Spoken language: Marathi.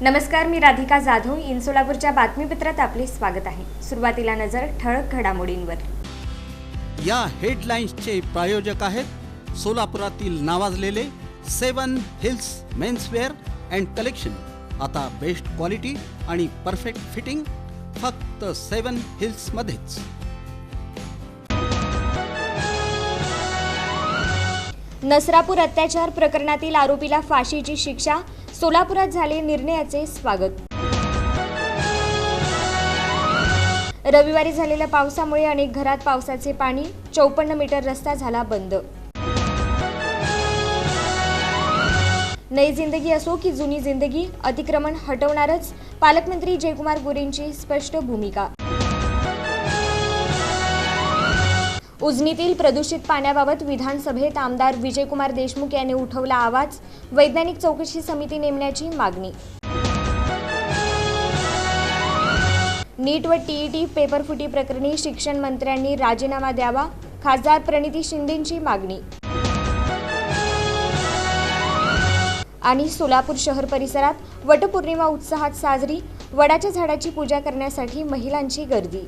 नमस्कार, मी राधिका जाधव. इन सोलापूरच्या बातमीपत्रात आपले स्वागत आहे. सुरुवातीला नजर ठळक घडामोडींवर. या हेडलाईन्सचे प्रायोजक आहेत सोलापुरातील नावाजलेले 7 हिल्स मेन्सवेअर अँड कलेक्शन. आता बेस्ट क्वालिटी आणि परफेक्ट फिटिंग फक्त 7 हिल्स मध्येच. नसरापूर अत्याचार प्रकरणातील आरोपीला फाशीची शिक्षा. सोलापुरात झाले निर्णयाचे स्वागत. रविवारी झालेल्या पावसामुळे अनेक घरात पावसाचे पाणी. 54 मीटर रस्ता झाला बंद. नई जिंदगी असो की जुनी जिंदगी, अतिक्रमण हटवणारच, पालकमंत्री जयकुमार गोरेंची स्पष्ट भूमिका. उजनीतील प्रदूषित पाण्याबाबत विधानसभेत आमदार विजयकुमार देशमुख यांनी उठवला आवाज. वैज्ञानिक चौकशी समिती नेमण्याची मागणी. नीट व टीईटी पेपरफुटी प्रकरणी शिक्षण मंत्र्यांनी राजीनामा द्यावा. खासदार प्रणिती शिंदेंची मागणी. आणि सोलापूर शहर परिसरात वटपौर्णिमा उत्साहात साजरी. वडाच्या झाडाची पूजा करण्यासाठी महिलांची गर्दी.